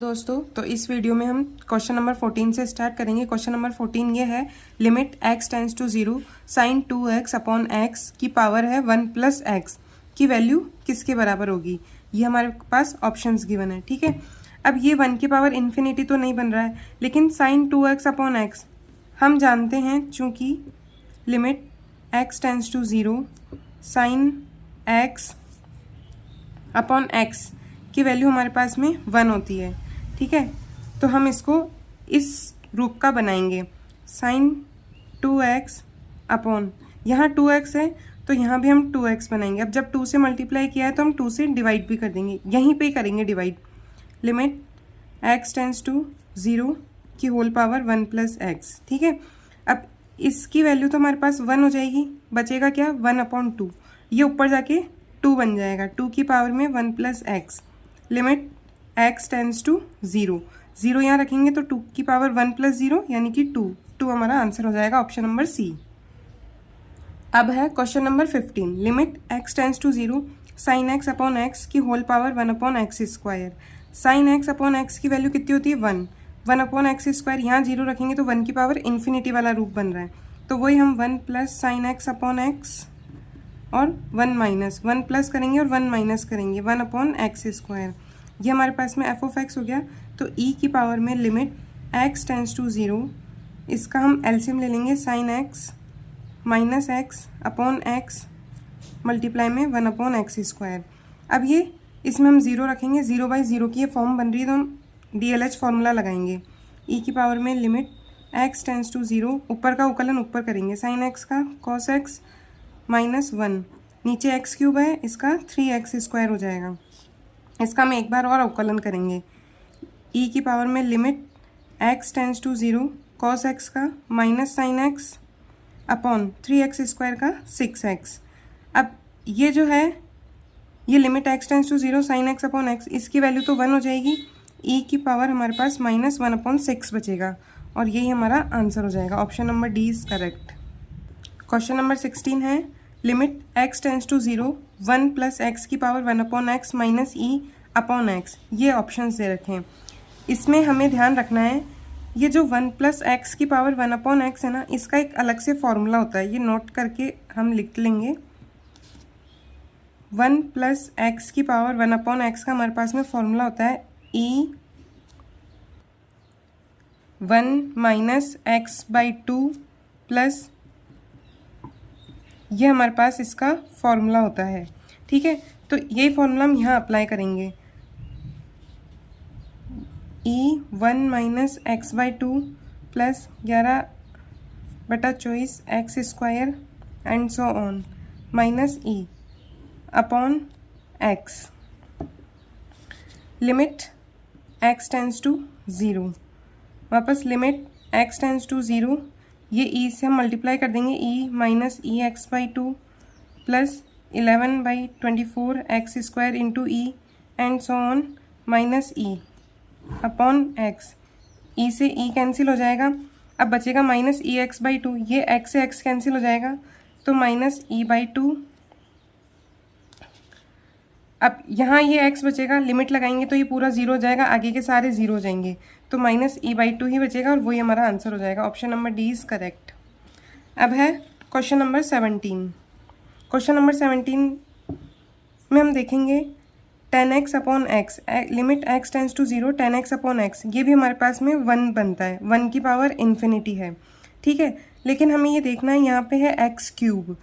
दोस्तों तो इस वीडियो में हम क्वेश्चन नंबर 14 से स्टार्ट करेंगे। क्वेश्चन नंबर 14 ये है, limit x tends to 0 sine 2x upon x की पावर है 1 प्लस x की वैल्यू किसके बराबर होगी। ये हमारे पास ऑप्शंस गिवन है। ठीक है, अब ये 1 की पावर इन्फिनिटी तो नहीं बन रहा है, लेकिन साइन 2x अपॉन x हम जानते हैं, चूंकि limit x tends to 0 sine x upon x की वैल्यू हमारे पास में 1 होती है। ठीक है, तो हम इसको इस रूप का बनाएंगे, साइन 2x अपॉन, यहाँ 2x है तो यहाँ भी हम 2x बनाएंगे। अब जब 2 से मल्टीप्लाई किया है तो हम 2 से डिवाइड भी कर देंगे, यहीं पे ही करेंगे divide. Limit x tends to 0 की होल पावर 1 प्लस x। ठीक है, अब इसकी वैल्यू तो हमारे पास 1 हो जाएगी, बचेगा क्या 1 अपॉन 2, ये ऊपर जाके 2 बन जाएगा, 2 की पावर में 1 plus x। Limit x tends to 0, 0 यहाँ रखेंगे तो 2 की पावर 1 प्लस 0 यानी कि 2 हमारा आंसर हो जाएगा, ऑप्शन नंबर सी। अब है question number 15, limit x tends to 0 sine x upon x की whole power 1 upon x square. Sine x upon x की वैल्यू कितनी होती है 1 अपॉन एक्स स्क्वायर, यहाँ 0 रखेंगे तो 1 की पावर इन्फिनिटी वाला रूप बन रहा है, तो वही हम 1 plus sign x upon x और 1 माइनस 1 प्लस करेंगे और 1 माइनस करेंगे 1 अपॉन एक्स स्क्वायर। ये हमारे पास में एफ ऑफ एक्स हो गया, तो ई की पावर में लिमिट एक्स टेंड्स टू 0, इसका हम एलसीएम ले लेंगे, sine x minus x upon x multiply में 1 अपॉन एक्स स्क्वायर। अब ये इसमें हम 0 रखेंगे, 0 बाई 0 की ये फॉर्म बन रही है तो हम DLH फॉर्मूला लगाएंगे। ई की पावर में लिमिट एक्स टेंड्स टू 0, ऊपर का उकलन ऊपर करेंगे, साइन एक्स का कॉस एक्स माइनस 1, नीचे एक्स क्यूब है, इसका 3x स्क्वायर हो जाएगा, इसका हम एक बार और अवकलन करेंगे। ई की पावर में limit x tends to 0 cos x का minus sine x upon 3x square का 6x। अब ये जो है, ये limit x tends to 0 sine x upon x, इसकी वैल्यू तो 1 हो जाएगी, ई की पावर हमारे पास माइनस 1 अपॉन 6 बचेगा, और यही हमारा आंसर हो जाएगा, option number D is correct. Question number 16 है, limit x tends to 0 1 plus x की power 1 upon x minus e upon x. ये ऑप्शंस दे रखे हैं, इसमें हमें ध्यान रखना है, ये जो 1 प्लस एक्स की पावर 1 अपॉन एक्स है ना, इसका एक अलग से फॉर्मूला होता है, ये नोट करके हम लिख लेंगे। 1 प्लस एक्स की पावर 1 अपॉन एक्स का हमारे पास में फॉर्मूला होता है ई 1 माइनस एक्स बाई 2 प्लस, ये हमारे पास इसका फॉर्मूला होता है। ठीक है, तो यही फॉर्मूला हम यहाँ अप्लाई करेंगे, e 1 minus x by 2 plus 11/24 x square and so on minus e upon x. Limit x tends to 0, वापस लिमिट एक्स टेंड्स टू 0, ये ई से हम मल्टीप्लाई कर देंगे, e minus e x by 2 plus 11/24 x square into e and so on minus e upon x. E से e cancel हो जाएगा, अब बचेगा माइनस ई एक्स बाई 2, ये एक्स से एक्स कैंसिल हो जाएगा तो माइनस ई बाई 2। अब यहाँ ये x बचेगा, लिमिट लगाएंगे तो ये पूरा 0 हो जाएगा, आगे के सारे 0 हो जाएंगे, तो माइनस ई बाई 2 ही बचेगा, और वही हमारा आंसर हो जाएगा, option number D is correct. अब है क्वेश्चन नंबर 17। क्वेश्चन नंबर 17 में हम देखेंगे 10x upon x, limit x tends to 0 10x upon x, ये भी हमारे पास में 1 बनता है, 1 की पावर इन्फिनिटी है। ठीक है, लेकिन हमें ये देखना है, यहाँ पे है x क्यूब,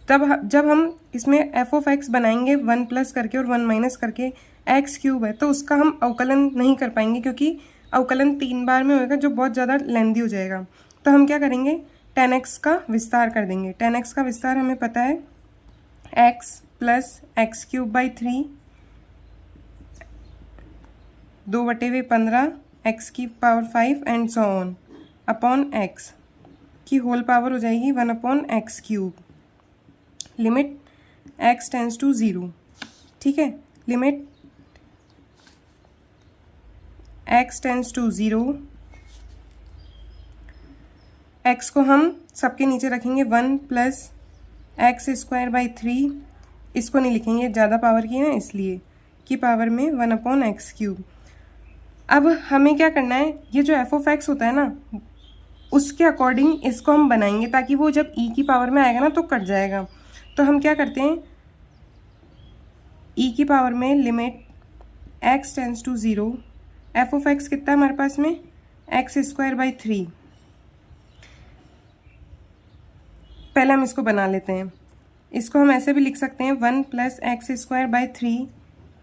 तब जब हम इसमें एफ ऑफ एक्स बनाएंगे 1 प्लस करके और 1 माइनस करके, एक्स क्यूब है तो उसका हम अवकलन नहीं कर पाएंगे, क्योंकि अवकलन 3 बार में होएगा जो बहुत ज़्यादा लेंदी हो जाएगा। तो हम क्या करेंगे, 10x का विस्तार कर देंगे। 10x का विस्तार हमें पता है x plus x cube by 3 2/15 x की power 5 and so on upon x की होल पावर हो जाएगी 1 upon x cube. Limit x tends to 0। ठीक है, limit x tends to 0, x को हम सबके नीचे रखेंगे, 1 प्लस एक्स स्क्वायर बाई 3, इसको नहीं लिखेंगे, ज़्यादा पावर की है इसलिए, की पावर में 1 अपॉन एक्स क्यूब। अब हमें क्या करना है, ये जो एफ ऑफ एक्स होता है ना, उसके अकॉर्डिंग इसको हम बनाएंगे ताकि वो जब ई की पावर में आएगा ना तो कट जाएगा। तो हम क्या करते हैं, ई की पावर में limit x tends to 0, f of x कितना है हमारे पास में, एक्स स्क्वायर बाई 3। पहले हम इसको बना लेते हैं। इसको हम ऐसे भी लिख सकते हैं 1 प्लस एक्स स्क्वायर बाई 3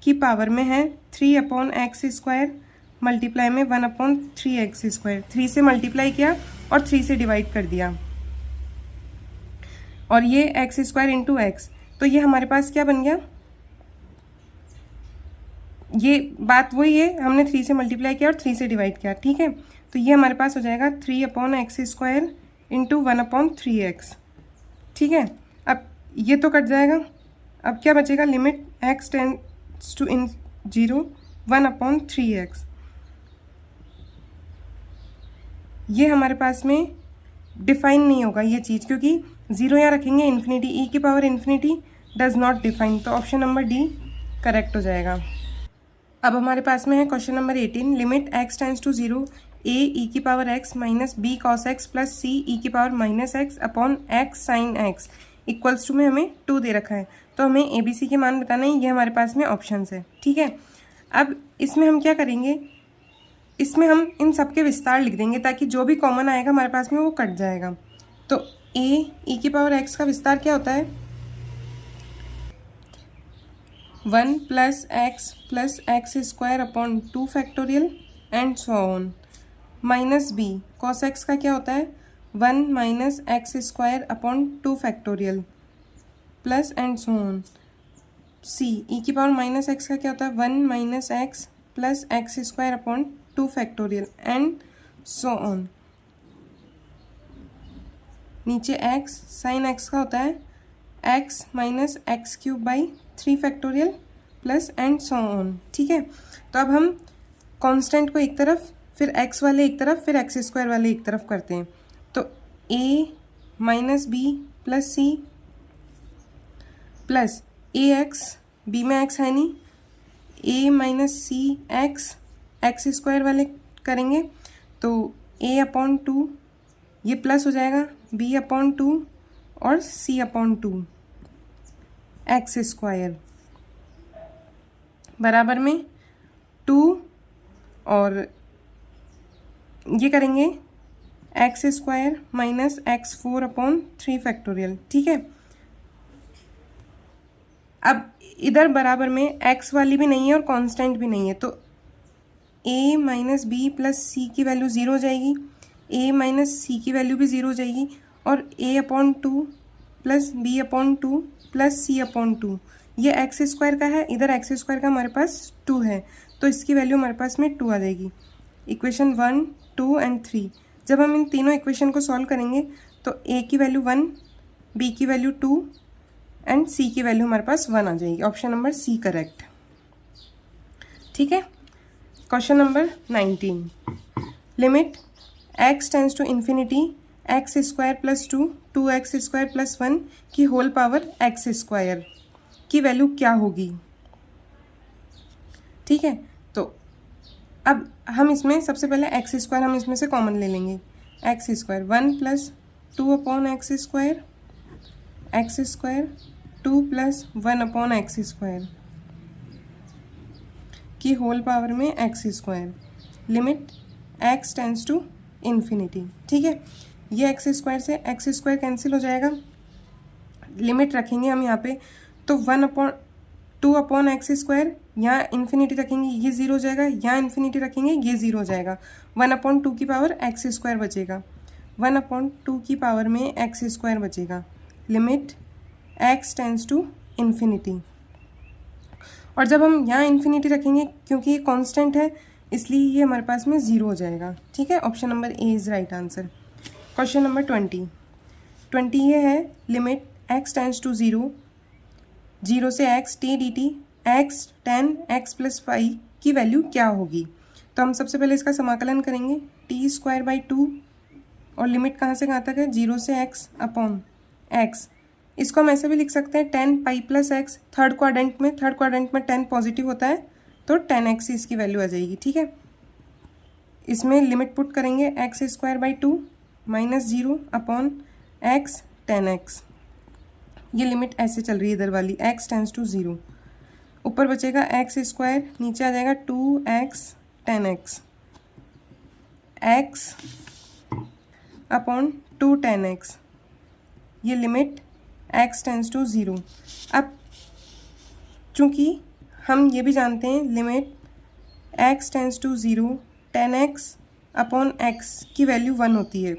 की पावर में है 3 अपॉन एक्स स्क्वायर मल्टीप्लाई में 1 अपॉन 3 एक्स स्क्वायर। 3 से मल्टीप्लाई किया और 3 से डिवाइड कर दिया, और ये एक्स स्क्वायर इंटू एक्स, तो ये हमारे पास क्या बन गया, ये बात वही है, हमने 3 से मल्टीप्लाई किया और 3 से डिवाइड किया, ठीक है। तो ये हमारे पास हो जाएगा 3 upon x square into 1 upon 3 x, ठीक है। अब ये तो कट जाएगा, अब क्या बचेगा, limit x tends to 0 1 upon 3 x. ये हमारे पास में डिफाइन नहीं होगा ये चीज़, क्योंकि 0 यहाँ रखेंगे इन्फिनिटी, ई की power infinity does not define, तो ऑप्शन नंबर डी करेक्ट हो जाएगा। अब हमारे पास में है question number 18, limit x tends to 0 a e की power x minus b cos x plus c e की power minus x upon x sine x equals to में हमें 2 दे रखा है, तो हमें ए बी सी के मान बताना है, ये हमारे पास में ऑप्शंस है, ठीक है। अब इसमें हम क्या करेंगे, इसमें हम इन सब के विस्तार लिख देंगे ताकि जो भी कॉमन आएगा हमारे पास में वो कट जाएगा। तो ए ई की पावर एक्स का विस्तार क्या होता है, 1 plus x square upon 2 factorial and so on, minus b cos x का क्या होता है 1 minus x square upon 2 factorial plus and so on, c e की पावर माइनस एक्स का क्या होता है 1 minus x plus x square upon 2 factorial and so on, नीचे एक्स साइन एक्स का होता है x minus x cube by 3 factorial plus and so on, ठीक है। तो अब हम कांस्टेंट को एक तरफ, फिर एक्स वाले एक तरफ, फिर एक्स स्क्वायर वाले एक तरफ करते हैं। तो a minus b plus c plus a x, b में एक्स है नहीं, a minus c x, x square वाले करेंगे तो ए अपॉन 2, ये प्लस हो जाएगा बी अपॉन 2 और सी अपॉन 2 एक्स स्क्वायर बराबर में 2, और ये करेंगे x square minus x 4 upon 3 factorial, ठीक है। अब इधर बराबर में एक्स वाली भी नहीं है और कांस्टेंट भी नहीं है, तो a माइनस बी प्लस सी की वैल्यू 0 हो जाएगी, a माइनस सी की वैल्यू भी 0 हो जाएगी, और a upon 2 plus b upon 2 plus c upon 2, ये एक्स स्क्वायर का है, इधर एक्स स्क्वायर का हमारे पास 2 है, तो इसकी वैल्यू हमारे पास में 2 आ जाएगी। इक्वेशन 1 2 एंड 3, जब हम इन तीनों इक्वेशन को सॉल्व करेंगे तो a की वैल्यू 1, b की वैल्यू 2 एंड c की वैल्यू हमारे पास 1 आ जाएगी, ऑप्शन नंबर सी करेक्ट, ठीक है। Question number 19, limit x tends to infinity x square plus 2 2x square plus 1 की होल पावर एक्स स्क्वायर की वैल्यू क्या होगी, ठीक है। तो अब हम इसमें सबसे पहले एक्स स्क्वायर हम इसमें से कॉमन ले लेंगे, x square 1 plus 2 upon x square 2 plus 1 upon x square की होल पावर में x square, limit x tends to infinity, ठीक है। ये एक्स स्क्वायर से एक्स स्क्वायर कैंसिल हो जाएगा, लिमिट रखेंगे हम यहाँ पे, तो 2 अपॉन एक्स स्क्वायर, यहाँ इन्फिनिटी रखेंगे ये 0 हो जाएगा, यहाँ इन्फिनिटी रखेंगे ये 0 हो जाएगा, 1 अपॉन 2 की पावर एक्स स्क्वायर बचेगा, 1 अपॉन 2 की पावर में एक्स स्क्वायर बचेगा, limit x tends to infinity. और जब हम यहाँ इन्फिनिटी रखेंगे क्योंकि ये कांस्टेंट है इसलिए ये हमारे पास में 0 हो जाएगा, ठीक है। Option number A is right answer. Question number 20 ये है, लिमिट एक्स टेंस टू 0 से x T D T x ten x plus 5 की वैल्यू क्या होगी। तो हम सबसे पहले इसका समाकलन करेंगे, टी स्क्वायर बाई 2, और लिमिट कहाँ से कहाँ तक है 0 से एक्स अपॉन एक्स, इसको हम ऐसे भी लिख सकते हैं 10 pi plus x, third quadrant में 10 पॉजिटिव होता है तो 10x इसकी वैल्यू आ जाएगी, ठीक है। इसमें लिमिट पुट करेंगे x square by 2 minus 0 upon x ten x. ये लिमिट ऐसे चल रही है इधर वाली, एक्स टेंस टू 0। ऊपर बचेगा एक्स स्क्वायर, नीचे आ जाएगा 2x tan x, x upon 2 tan x. ये लिमिट x टेंस टू 0। अब चूँकि हम ये भी जानते हैं limit x tends to 0 10x upon x की वैल्यू 1 होती है,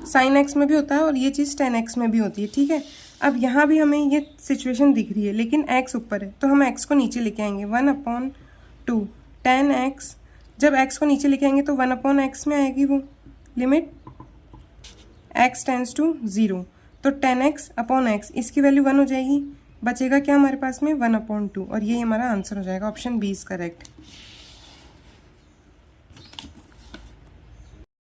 साइन x में भी होता है और ये चीज़ 10x में भी होती है, ठीक है। अब यहाँ भी हमें ये सिचुएशन दिख रही है लेकिन x ऊपर है, तो हम x को नीचे लेके आएंगे 1 अपॉन 2 10x। जब x को नीचे लेके आएंगे तो 1 अपॉन x में आएगी वो लिमिट x टेंस टू 0, तो 10x अपॉन x, इसकी वैल्यू 1 हो जाएगी। बचेगा क्या हमारे पास में 1 अपॉन 2, और ये हमारा आंसर हो जाएगा। Option B is correct.